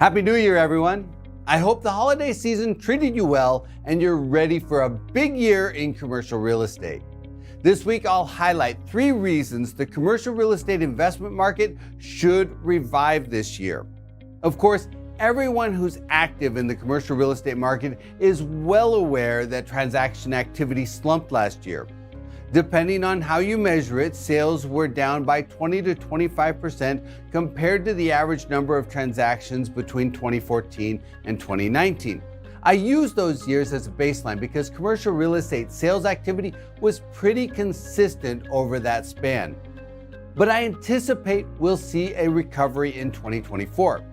Happy New Year, everyone. I hope the holiday season treated you well and you're ready for a big year in commercial real estate. This week, I'll highlight 3 reasons the commercial real estate investment market should revive this year. Of course, everyone who's active in the commercial real estate market is well aware that transaction activity slumped last year. Depending on how you measure it, sales were down by 20 to 25% compared to the average number of transactions between 2014 and 2019. I use those years as a baseline because commercial real estate sales activity was pretty consistent over that span. But I anticipate we'll see a recovery in 2024.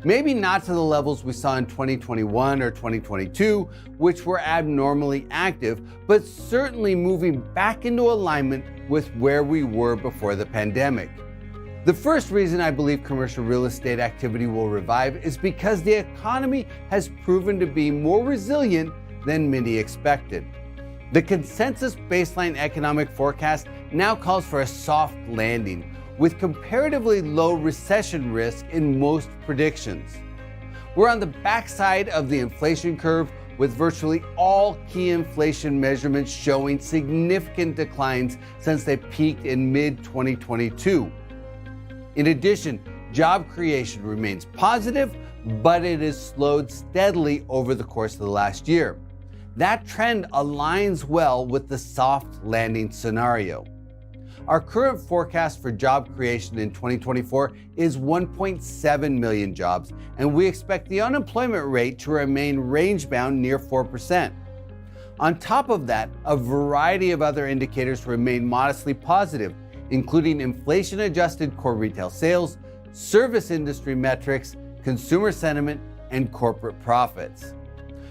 Maybe not to the levels we saw in 2021 or 2022, which were abnormally active, but certainly moving back into alignment with where we were before the pandemic. The first reason I believe commercial real estate activity will revive is because the economy has proven to be more resilient than many expected. The consensus baseline economic forecast now calls for a soft landing, with comparatively low recession risk in most predictions. We're on the backside of the inflation curve, with virtually all key inflation measurements showing significant declines since they peaked in mid-2022. In addition, job creation remains positive, but it has slowed steadily over the course of the last year. That trend aligns well with the soft landing scenario. Our current forecast for job creation in 2024 is 1.7 million jobs, and we expect the unemployment rate to remain range-bound near 4%. On top of that, a variety of other indicators remain modestly positive, including inflation-adjusted core retail sales, service industry metrics, consumer sentiment, and corporate profits.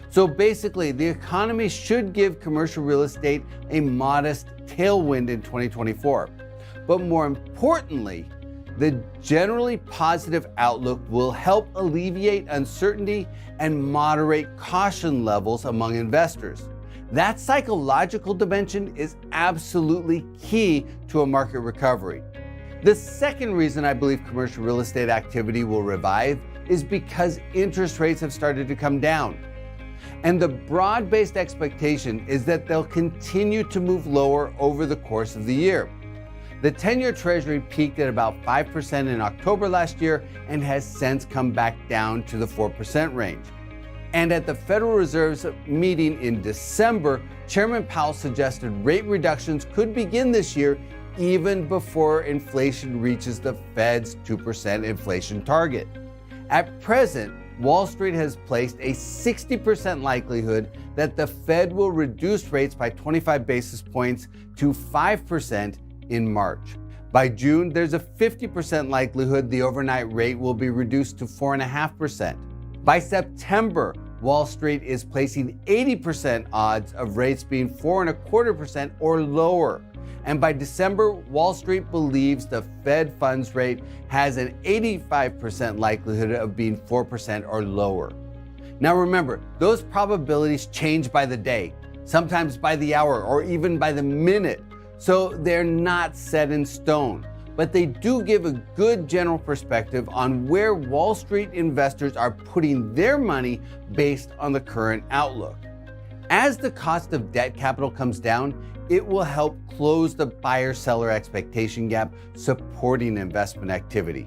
So basically, the economy should give commercial real estate a modest tailwind in 2024. But more importantly, the generally positive outlook will help alleviate uncertainty and moderate caution levels among investors. That psychological dimension is absolutely key to a market recovery. The second reason I believe commercial real estate activity will revive is because interest rates have started to come down. And the broad-based expectation is that they'll continue to move lower over the course of the year. The 10-year Treasury peaked at about 5% in October last year and has since come back down to the 4% range. And at the Federal Reserve's meeting in December, Chairman Powell suggested rate reductions could begin this year even before inflation reaches the Fed's 2% inflation target. At present, Wall Street has placed a 60% likelihood that the Fed will reduce rates by 25 basis points to 5% in March. By June, there's a 50% likelihood the overnight rate will be reduced to 4.5%. By September, Wall Street is placing 80% odds of rates being 4.25% or lower. And by December, Wall Street believes the Fed funds rate has an 85% likelihood of being 4% or lower. Now remember, those probabilities change by the day, sometimes by the hour, or even by the minute, so they're not set in stone. But they do give a good general perspective on where Wall Street investors are putting their money based on the current outlook. As the cost of debt capital comes down, it will help close the buyer-seller expectation gap, supporting investment activity.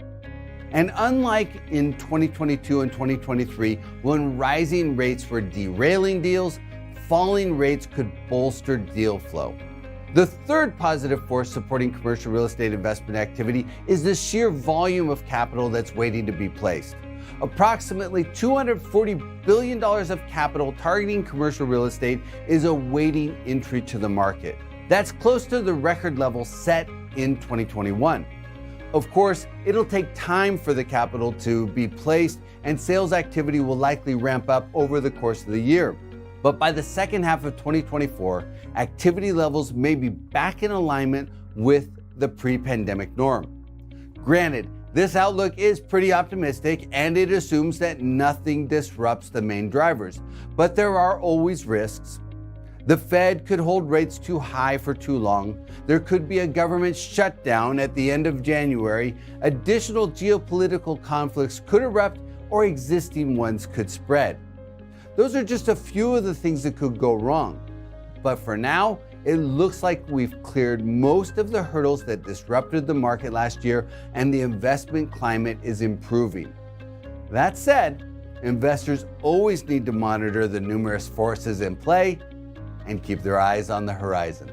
And unlike in 2022 and 2023, when rising rates were derailing deals, falling rates could bolster deal flow. The third positive force supporting commercial real estate investment activity is the sheer volume of capital that's waiting to be placed. Approximately $240 billion of capital targeting commercial real estate is awaiting entry to the market. That's close to the record level set in 2021. Of course, it'll take time for the capital to be placed, and sales activity will likely ramp up over the course of the year. But by the second half of 2024, activity levels may be back in alignment with the pre-pandemic norm. Granted, this outlook is pretty optimistic, and it assumes that nothing disrupts the main drivers, but there are always risks. The Fed could hold rates too high for too long. There could be a government shutdown at the end of January. Additional geopolitical conflicts could erupt, or existing ones could spread. Those are just a few of the things that could go wrong. But for now, it looks like we've cleared most of the hurdles that disrupted the market last year, and the investment climate is improving. That said, investors always need to monitor the numerous forces in play and keep their eyes on the horizon.